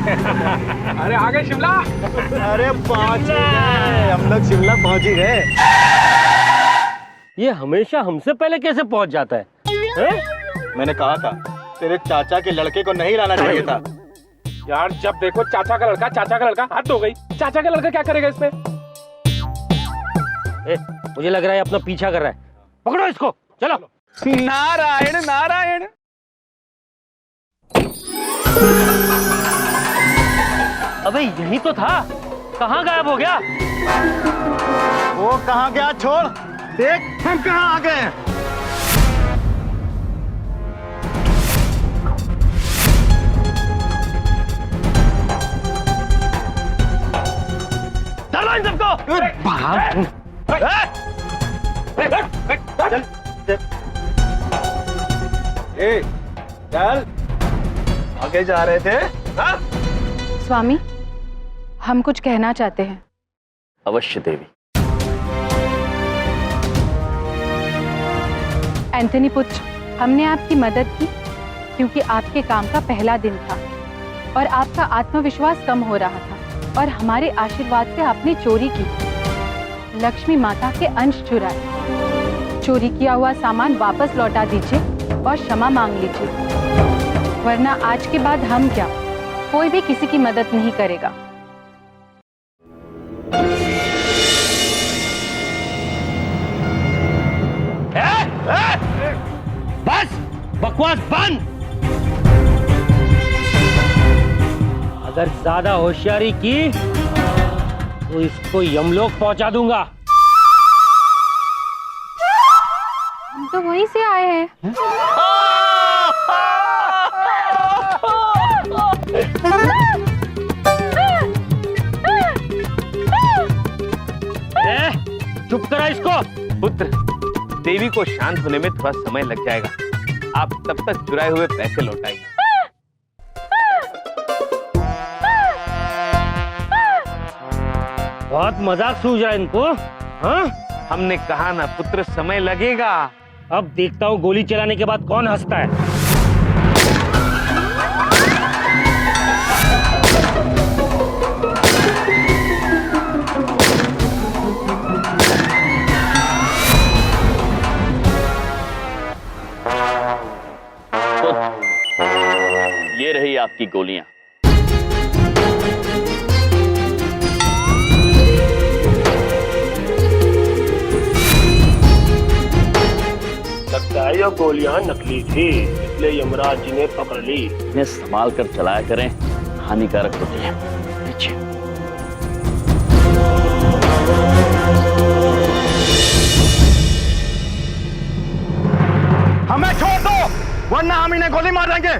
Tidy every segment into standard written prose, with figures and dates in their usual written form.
अरे आ गए शिमला। अरे पहुंच गए, हम लोग शिमला पहुंच ही गए। ये हमेशा हमसे पहले कैसे पहुंच जाता है? मैंने कहा था तेरे चाचा के लड़के को नहीं लाना चाहिए था। यार जब देखो चाचा का लड़का, हद हो गई। चाचा का लड़का क्या करेगा इसमें? मुझे लग रहा है अपना पीछा कर रहा है। पकड़ो इसको, चलो। नारायण नारायण। अबे यही तो था, कहाँ गायब हो गया? वो कहाँ गया छोड़, देख हम कहाँ आ गए। चलो इन सबको। चल आगे जा रहे थे। स्वामी, हम कुछ कहना चाहते हैं। अवश्य देवी। एंथनी पुत्र, हमने आपकी मदद की क्योंकि आपके काम का पहला दिन था और आपका आत्मविश्वास कम हो रहा था और हमारे आशीर्वाद से आपने चोरी की, लक्ष्मी माता के अंश चुराए। चोरी किया हुआ सामान वापस लौटा दीजिए और क्षमा मांग लीजिए, वरना आज के बाद हम क्या, कोई भी किसी की मदद नहीं करेगा। बस बकवास बंद। अगर ज्यादा होशियारी की तो इसको यमलोक पहुंचा दूंगा। हम तो वहीं से आए हैं। चुप करा इसको। पुत्र, देवी को शांत होने में थोड़ा समय लग जाएगा। आप तब तक चुराए हुए पैसे लौटाएंगे। बहुत मजाक सूझ रहा है इनको। हाँ? हमने कहा ना पुत्र, समय लगेगा। अब देखता हूँ गोली चलाने के बाद कौन हंसता है। ये रही आपकी गोलियां। लगता है ये गोलियां नकली थी, इसलिए यमराज जी ने पकड़ ली। इन्हें संभाल कर चलाया करें, हानिकारक होती है। पीछे। हमें छोड़ दो, वरना हम इन्हें गोली मार देंगे।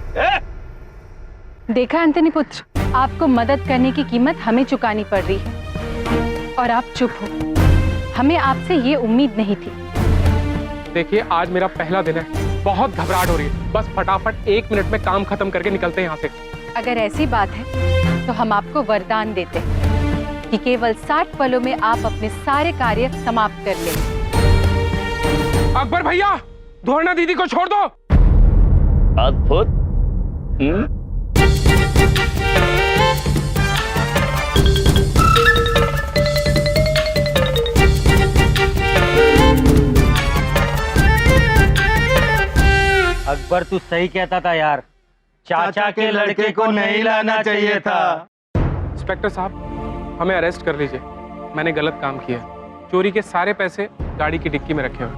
देखा एंथनी पुत्र, आपको मदद करने की कीमत हमें चुकानी पड़ रही है और आप चुप हो। हमें आपसे ये उम्मीद नहीं थी। देखिए आज मेरा पहला दिन है, बहुत घबराहट हो रही है। बस फटाफट 1 मिनट में काम खत्म करके निकलते हैं यहाँ से। अगर ऐसी बात है तो हम आपको वरदान देते हैं कि केवल 60 पलों में आप अपने सारे कार्य समाप्त कर लें। अकबर भैया, धोरना दीदी को छोड़ दो। अद्भुत। अकबर तू सही कहता था यार, चाचा के लड़के को नहीं लाना चाहिए था। इंस्पेक्टर साहब, हमें अरेस्ट कर लीजिए। मैंने गलत काम किया। चोरी के सारे पैसे गाड़ी की डिक्की में रखे हुए।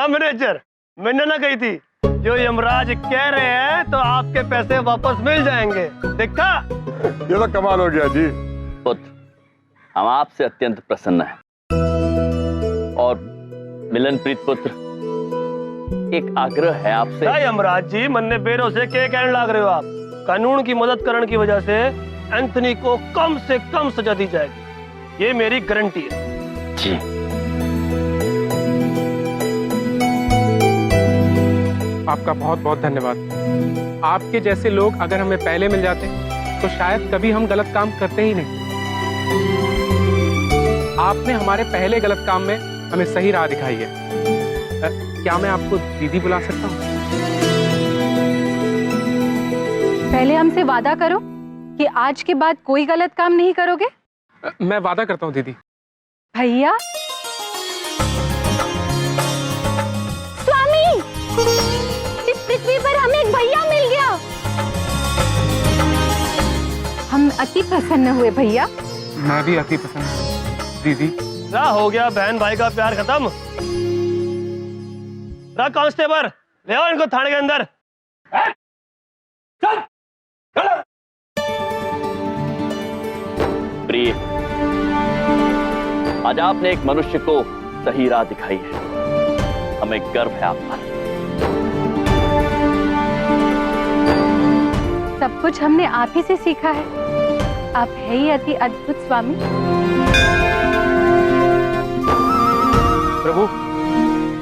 मैनेजर, मैंने ना कही थी, जो यमराज कह रहे हैं तो आपके पैसे वापस मिल जाएंगे। देखा? ये तो कमाल हो गया जी। पुत्र, हम आपसे अत्यंत प्रसन्न हैं। और मिलन प्रीत पुत्र, एक आग्रह है आपसे। यमराज जी, मन्ने बेरों से क्या कहने लग रहे हो आप? कानून की मदद करने की वजह से एंथनी को कम से कम सजा दी जाएगी, ये मेरी गारंटी है। जी। आपका बहुत बहुत धन्यवाद। आपके जैसे लोग अगर हमें पहले मिल जाते तो शायद कभी हम गलत काम करते ही नहीं। आपने हमारे पहले गलत काम में हमें सही राह दिखाई है। क्या मैं आपको दीदी बुला सकता हूँ? पहले हमसे वादा करो कि आज के बाद कोई गलत काम नहीं करोगे। मैं वादा करता हूँ दीदी। भैया, स्वामी, इस पृथ्वी पर हमें एक भैया मिल गया। हम अति प्रसन्न हुए भैया। मैं भी अति पसंद हूँ दीदी। क्या हो गया, बहन भाई का प्यार खत्म? कांस्टेबल, ले आओ इनको थाने के अंदर। प्रिय, आज आपने एक मनुष्य को सही राह दिखाई है। हमें गर्व है आप पर। सब कुछ हमने आप ही से सीखा है। आप है ही अति अद्भुत स्वामी। प्रभु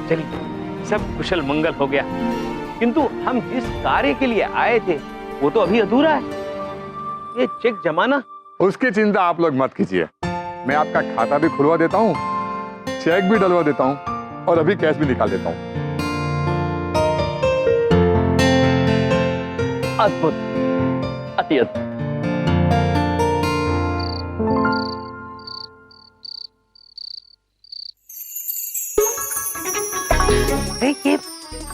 चलिए, सब कुशल मंगल हो गया, किंतु हम जिस कार्य के लिए आए थे वो तो अभी अधूरा है। ये चेक जमाना। उसकी चिंता आप लोग मत कीजिए। मैं आपका खाता भी खुलवा देता हूँ, चेक भी डलवा देता हूँ और अभी कैश भी निकाल देता हूँ। अद्भुत, अति अद्भुत।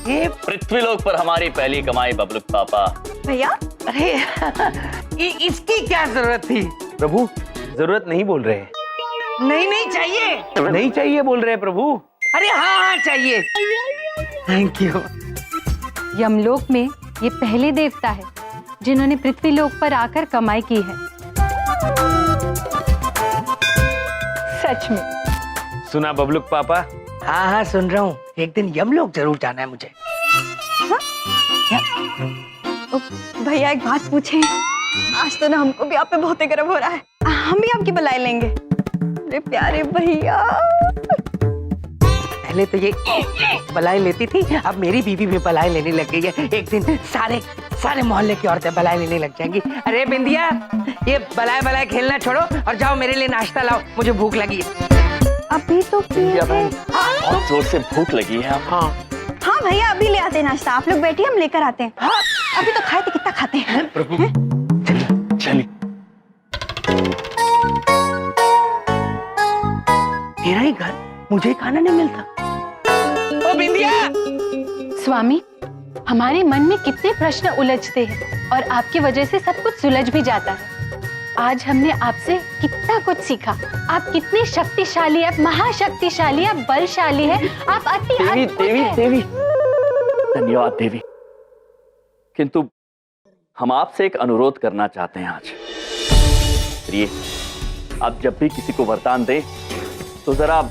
ये पृथ्वीलोक पर हमारी पहली कमाई बबलू पापा। भैया, अरे इसकी क्या जरूरत थी? प्रभु जरूरत नहीं बोल रहे हैं। नहीं नहीं चाहिए। नहीं चाहिए बोल रहे हैं प्रभु। अरे हाँ हाँ चाहिए। Thank you. यमलोक में ये पहले देवता है जिन्होंने पृथ्वी लोक पर आकर कमाई की है। सच में। सुना बबलुक पापा? हाँ हाँ सुन रहा हूँ। एक दिन यमलोक जरूर जाना है मुझे। भैया एक बात पूछें? आज तो ना हमको भी आप पे बहुत ही गर्व हो रहा है। हम भी आपकी बलाई लेंगे। अरे प्यारे भैया। पहले तो ये बलाई लेती थी, अब मेरी बीवी भी बलाई लेने लग गई है। एक दिन सारे मोहल्ले की औरतें बलाई लेने लग जाएंगी। अरे बिंदिया, ये बलाई खेलना छोड़ो और जाओ मेरे लिए नाश्ता लाओ, मुझे भूख लगी है। अभी तो बहुत जोर से भूख लगी है। हाँ भैया, अभी ले आते हैं नाश्ता। आप लोग बैठिए, हम लेकर आते हैं। अभी तो खाए थे, कितना खाते हैं? प्रभु चलिए। मेरा ही घर, मुझे खाना नहीं मिलता। ओ बिंदिया! स्वामी, हमारे मन में कितने प्रश्न उलझते हैं और आपकी वजह से सब कुछ सुलझ भी जाता है। आज हमने आपसे कितना कुछ सीखा। आप कितने शक्तिशाली, आप महाशक्तिशाली, आप बलशाली हैं, आप अति अद्भुत हैं। देवी धन्यवाद देवी। किंतु हम आपसे एक अनुरोध करना चाहते हैं आज। प्रिय, आप जब भी किसी को वरदान दें तो जरा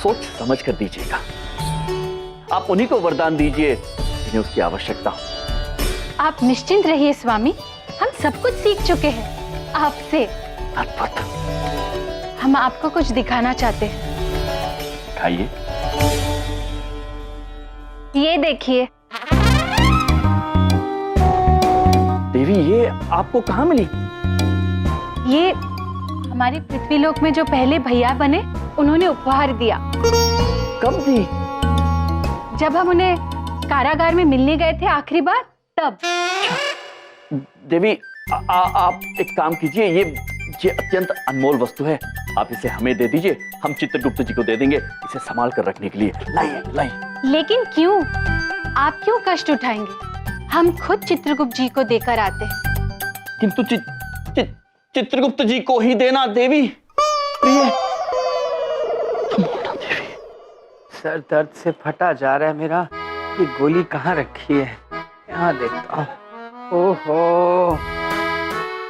सोच समझ कर दीजिएगा। आप उन्हीं को वरदान दीजिए जिन्हें उसकी आवश्यकता हो। आप निश्चिंत रहिए स्वामी, हम सब कुछ सीख चुके हैं आपसे। अद्भुत। हम आपको कुछ दिखाना चाहते हैं। खाइए। ये देखिए। देवी, ये आपको कहाँ मिली? ये हमारे पृथ्वीलोक में जो पहले भैया बने, उन्होंने उपहार दिया। कब दी? जब हम उन्हें कारागार में मिलने गए थे आखिरी बार, तब। देवी, आप एक काम कीजिए, ये अत्यंत अनमोल वस्तु है। आप इसे हमें दे दीजिए, हम चित्रगुप्त जी को दे देंगे इसे संभाल कर रखने के लिए। लाइए। लेकिन क्यों? आप क्यों कष्ट उठाएंगे? हम खुद चित्रगुप्त जी को देकर आते हैं। किंतु चित्रगुप्त जी को ही देना देवी। प्रिय, सर दर्द से फटा जा रहा है मेरा। ये गोली कहाँ रखी है? यहाँ देखता हूँ। ओहो,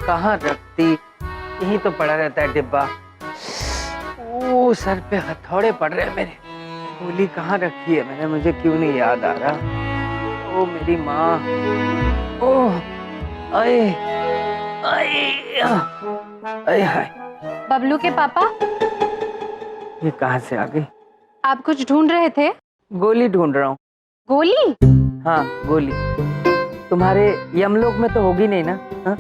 कहाँ रखती? यहीं तो पड़ा रहता है डिब्बा। ओ, सर पे हथौड़े पड़ रहे हैं मेरे। गोली कहाँ रखी है मैंने? मुझे क्यों नहीं याद आ रहा? ओ मेरी माँ। ओह, आए हाय। बबलू के पापा, ये कहाँ से आ गई? आप कुछ ढूंढ रहे थे? गोली ढूंढ रहा हूँ। गोली? हाँ गोली। तुम्हारे यमलोक में तो होगी नहीं ना? हाँ?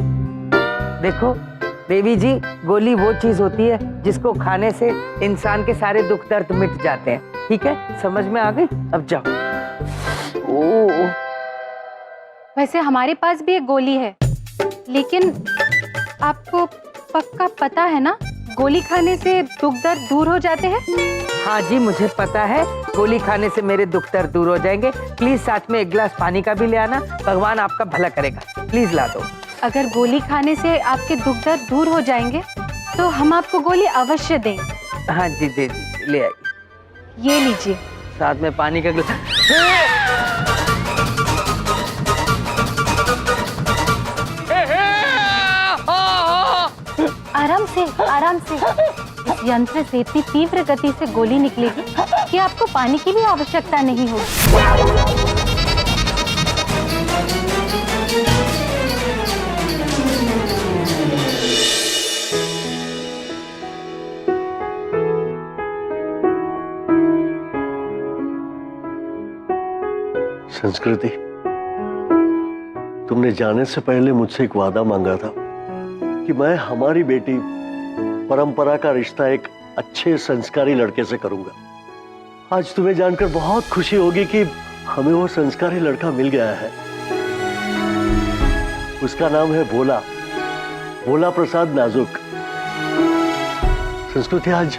देखो देवी जी, गोली वो चीज होती है जिसको खाने से इंसान के सारे दुख दर्द मिट जाते हैं। ठीक है, समझ में आ गई? अब जाओ। ओ वैसे हमारे पास भी एक गोली है, लेकिन आपको पक्का पता है ना, गोली खाने से दुख दर्द दूर हो जाते हैं? हाँ जी, मुझे पता है, गोली खाने से मेरे दुख दर्द दूर हो जाएंगे। प्लीज साथ में एक गिलास पानी का भी ले आना, भगवान आपका भला करेगा। प्लीज ला दो। अगर गोली खाने से आपके दुख दर्द दूर हो जाएंगे तो हम आपको गोली अवश्य देंगे। हाँ जी, दे दीजिए, ले आइए। ये लीजिए। साथ में पानी का गिलास। आराम से, आराम से। इस यंत्र से इतनी तीव्र गति से गोली निकलेगी कि आपको पानी की भी आवश्यकता नहीं होगी। संस्कृति, तुमने जाने से पहले मुझसे एक वादा मांगा था कि मैं हमारी बेटी परंपरा का रिश्ता एक अच्छे संस्कारी लड़के से करूंगा। आज तुम्हें जानकर बहुत खुशी होगी कि हमें वो संस्कारी लड़का मिल गया है। उसका नाम है भोला, भोला प्रसाद नाजुक। संस्कृति, आज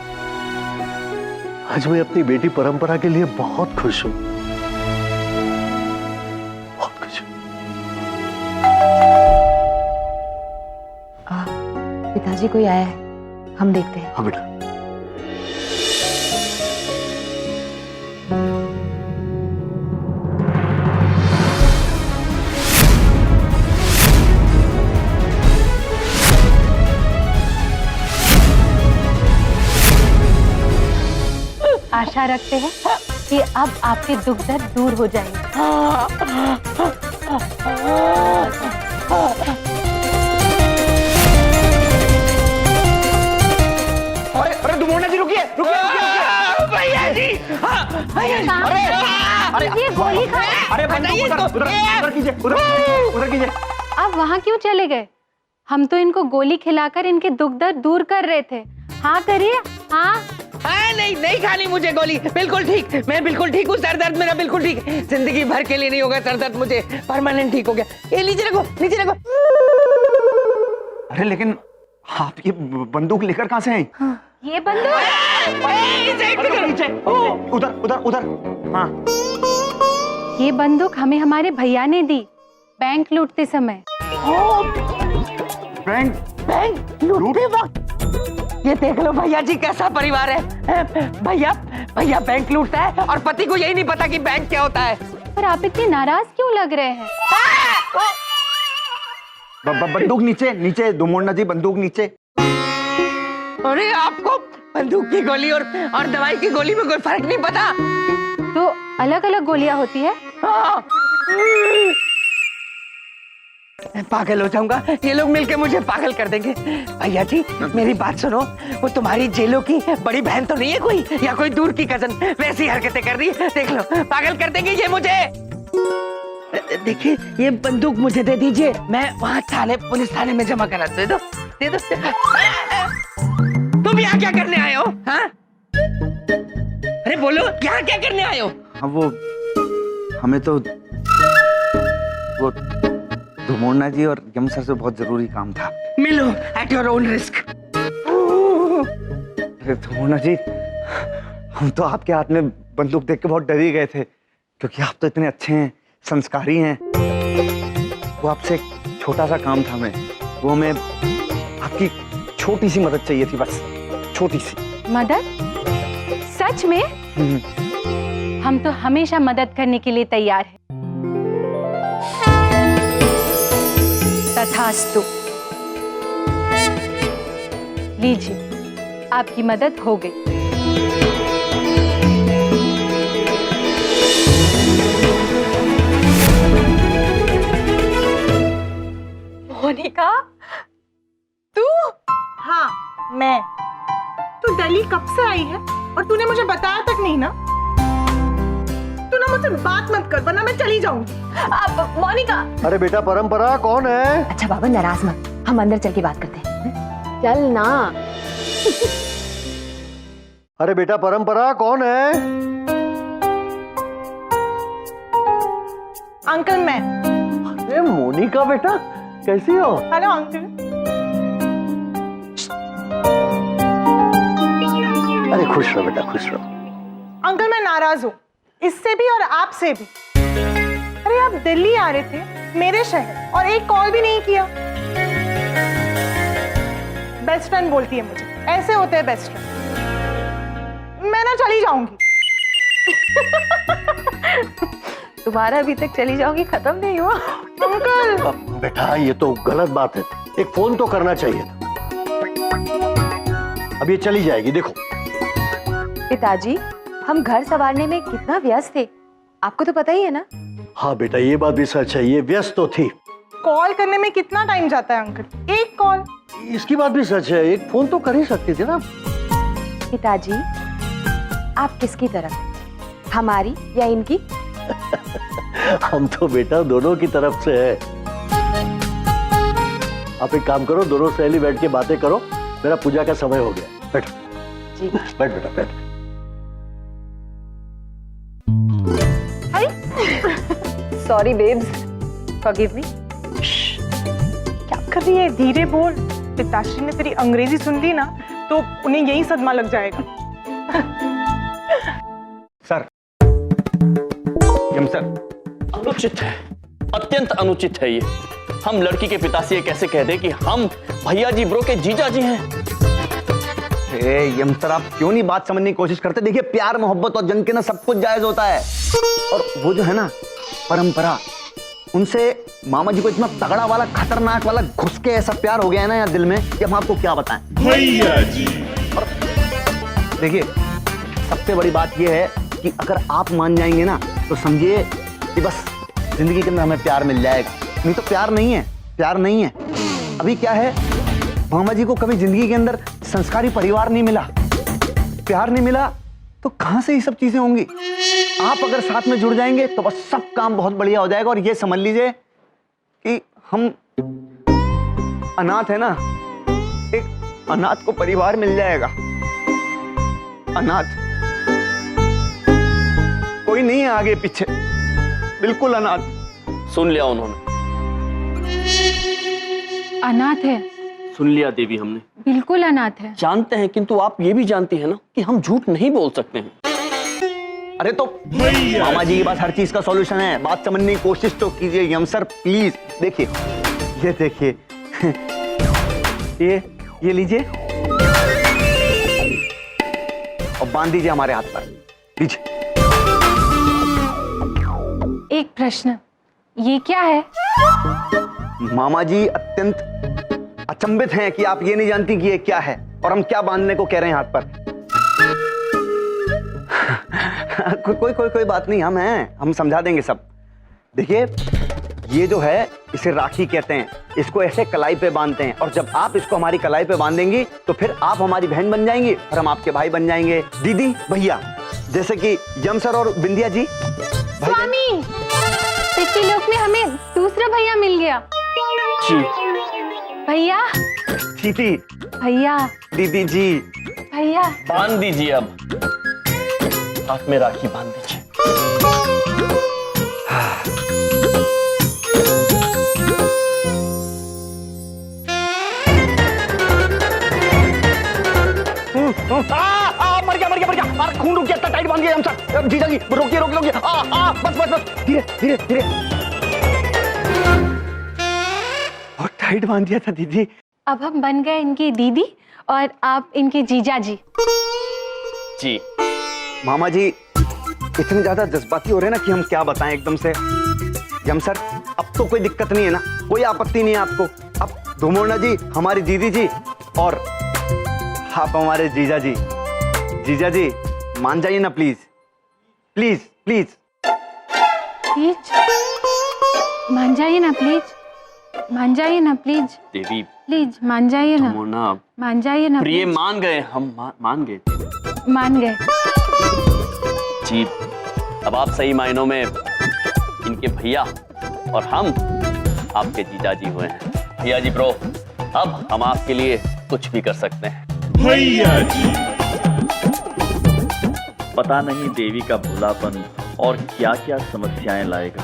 मैं अपनी बेटी परंपरा के लिए बहुत खुश हूं, बहुत खुश हूं। पिताजी कोई आया है, हम देखते हैं। हाँ बेटा। आशा रखते हैं कि अब आपके दुख दर्द दूर हो जाएंगे। अरे दुमोना जी, रुकिए रुकिए रुकिए। भैया जी, भैया जी, अरे ये गोली खा। अरे उधर कीजिए, उधर कीजिए। आप वहाँ क्यों चले गए? हम तो इनको गोली खिलाकर इनके दुख दर्द दूर कर रहे थे। हाँ करिए, हाँ। नहीं खानी मुझे गोली। बिल्कुल ठीक, मैं बिल्कुल ठीक हूँ। सर दर्द मेरा बिल्कुल ठीक, जिंदगी भर के लिए नहीं होगा सर दर्द, मुझे परमानेंट ठीक हो गया। ये नीचे रखो, नीचे रखो। अरे लेकिन आप ये बंदूक लेकर कहाँ से आए? हाँ, ये बंदूक उधर उधर उधर। हाँ, ये बंदूक हमें हमारे भैया ने दी बैंक लूटते समय। बैंक लूटते वक्त। ये देख लो भैया जी, कैसा परिवार है। भैया बैंक लूटता है और पति को यही नहीं पता कि बैंक क्या होता है। पर आप इतने नाराज क्यों लग रहे हैं? बंदूक नीचे, नीचे दुमोना जी, बंदूक नीचे। अरे आपको बंदूक की गोली और दवाई की गोली में कोई फर्क नहीं पता? तो अलग अलग गोलियां होती है। हाँ। मैं पागल हो जाऊंगा, ये लोग मिलके मुझे पागल कर देंगे। भैया जी मेरी बात सुनो, वो तुम्हारी जेलों की बड़ी बहन तो नहीं है कोई, या कोई दूर की कजन? वैसी हरकतें कर रही है, देख लो, पागल कर देंगे ये मुझे। देखिए ये बंदूक मुझे दे दीजिए, मैं वहाँ थाने, पुलिस थाने में जमा करा। दे दो, दे दो। तुम यहाँ क्या करने आए हो? हाँ, अरे बोलो, यहाँ क्या करने आए हो? हाँ, वो हमें तो वो दुमोना जी और यम सर से बहुत जरूरी काम था। मिलो एट योर ओन रिस्क। दुमोना जी, हम तो आपके हाथ में बंदूक देख के बहुत डर ही गए थे, क्योंकि आप तो इतने अच्छे हैं, संस्कारी हैं। वो आपसे एक छोटा सा काम था, हमें वो हमें आपकी छोटी सी मदद चाहिए थी, बस छोटी सी मदद? सच में? हम तो हमेशा मदद करने के लिए तैयार हैं। तथास्तु। लीजिए, आपकी मदद हो गई। मोनिका, तू? हाँ मैं। तू दिल्ली कब से आई है और तूने मुझे बताया तक नहीं ना? तू ना मुझसे बात मत कर, वरना मैं चली जाऊंगी। मोनिका। अरे बेटा परंपरा कौन है? अच्छा बाबा नाराज मत, हम अंदर चल के बात करते हैं। चल ना। अरे बेटा परंपरा कौन है? अंकल मैं। अरे मोनिका बेटा, कैसी हो? Hello uncle. अरे खुश रहो बेटा, खुश रहो। अंकल मैं नाराज हूँ, इससे भी और आपसे भी। अरे आप दिल्ली आ रहे थे मेरे शहर और एक कॉल भी नहीं किया। बेस्ट फ्रेंड बोलती है मुझे, ऐसे होते हैं बेस्ट फ्रेंड। मैं ना चली जाऊंगी। तुम्हारा अभी तक चली जाओगी खत्म नहीं हुआ। अंकल बेटा ये तो गलत बात है, एक फोन तो करना चाहिए था। अब ये चली जाएगी, देखो। पिताजी, हम घर संवारने में कितना व्यस्त थे, आपको तो पता ही है ना। हाँ बेटा, ये बात भी सच है, ये व्यस्त तो थी। कॉल करने में कितना टाइम जाता है अंकल? एक कॉल। इसकी बात भी सच है, एक फोन तो कर ही सकते थे ना। पिताजी, आप किसकी तरफ, हमारी या इनकी? हम तो बेटा दोनों की तरफ से है। आप एक काम करो, दोनों सहेली बैठ के बातें करो, मेरा पूजा का समय हो गया। बैठो जी। बैठ बेटा बैठ। Sorry babes, forgive me. क्या कर रही है? धीरे बोल, पिताश्री ने तेरी अंग्रेजी सुन ली ना तो उन्हें यही सदमा लग जाएगा। सर, यम सर, अनुचित है, अत्यंत अनुचित है ये। हम लड़की के पिता से ये कैसे कह दे कि हम भैया जी ब्रो के जीजा जी हैं? यम सर, आप क्यों नहीं बात समझने की कोशिश करते? देखिए, प्यार मोहब्बत और जंग के ना सब कुछ जायज होता है। और वो जो है ना परंपरा, उनसे मामा जी को इतना तगड़ा वाला खतरनाक वाला घुस के ऐसा प्यार हो गया है ना यार दिल में कि हम आपको क्या बताएं भैया जी। और देखिए, सबसे बड़ी बात यह है कि अगर आप मान जाएंगे ना तो समझिए कि बस जिंदगी के अंदर हमें प्यार मिल जाएगा। नहीं तो प्यार नहीं है, प्यार नहीं है। अभी क्या है, मामा जी को कभी जिंदगी के अंदर संस्कारी परिवार नहीं मिला, प्यार नहीं मिला, तो कहां से ये सब चीजें होंगी? आप अगर साथ में जुड़ जाएंगे तो बस सब काम बहुत बढ़िया हो जाएगा। और ये समझ लीजिए कि हम अनाथ है ना, एक अनाथ को परिवार मिल जाएगा। अनाथ, कोई नहीं है आगे पीछे, बिल्कुल अनाथ। सुन लिया उन्होंने, अनाथ है, सुन लिया देवी हमने। बिल्कुल अनाथ है। जानते हैं, किंतु आप ये भी जानती हैं ना कि हम झूठ नहीं बोल सकते हैं। अरे तो मामा जी के पास हर चीज का सॉल्यूशन है, बात समझने की कोशिश तो कीजिए यम सर प्लीज। देखिए, ये देखिए, ये लीजिए और बांध दीजिए हमारे हाथ पर, लीजिए। एक प्रश्न, ये क्या है? मामा जी अत्यंत अचंभित हैं कि आप ये नहीं जानती कि ये क्या है और हम क्या बांधने को कह रहे हैं हाथ पर। कोई बात नहीं, हम समझा देंगे सब। देखिए, ये जो है इसे राखी कहते हैं, इसको ऐसे कलाई पे बांधते हैं और जब आप इसको हमारी कलाई पे बांधेंगी तो फिर आप हमारी बहन बन जाएंगी और हम आपके भाई बन जाएंगे, दीदी भैया, जैसे कि यम सर और बिंदिया जी। स्वामी, पितृलोक में हमें दूसरा भैया मिल गया। जी भैया, चीटी भैया, दीदी जी, भैया बांध दीजिए, अब हाथ में राखी बांध दीजिए। मर गया, खून रुक गया, इतना टाइट बांध दिया हम सर। जीजा जी रोकिए, बस धीरे धीरे। बहुत टाइट बांध दिया था दीदी। अब हम बन गए इनकी दीदी और आप इनके जीजा जी। जी मामा जी इतने ज्यादा जज्बाती हो रहे हैं ना कि हम क्या बताएं एकदम से। यम सर, अब तो कोई दिक्कत नहीं है ना, कोई आपत्ति नहीं है आपको? अब धुमोना जी हमारी दीदी जी और आप हमारे जीजा जी। जीजा जी मान जाइए ना प्लीज, प्लीज प्लीज प्लीज मान जाइए ना, प्लीज मान जाइए ना, प्लीज देवी, प्लीज मान जाइए ना, धुमोना, मान जाइए ना। प्रिय प्लीज। मान गए, हम मान गए, मान गए जी। अब आप सही मायनों में इनके भैया और हम आपके जीजा जी हुए हैं। भैया जी ब्रो, अब हम आपके लिए कुछ भी कर सकते हैं। भैया जी। पता नहीं देवी का भोलापन और क्या क्या समस्याएं लाएगा।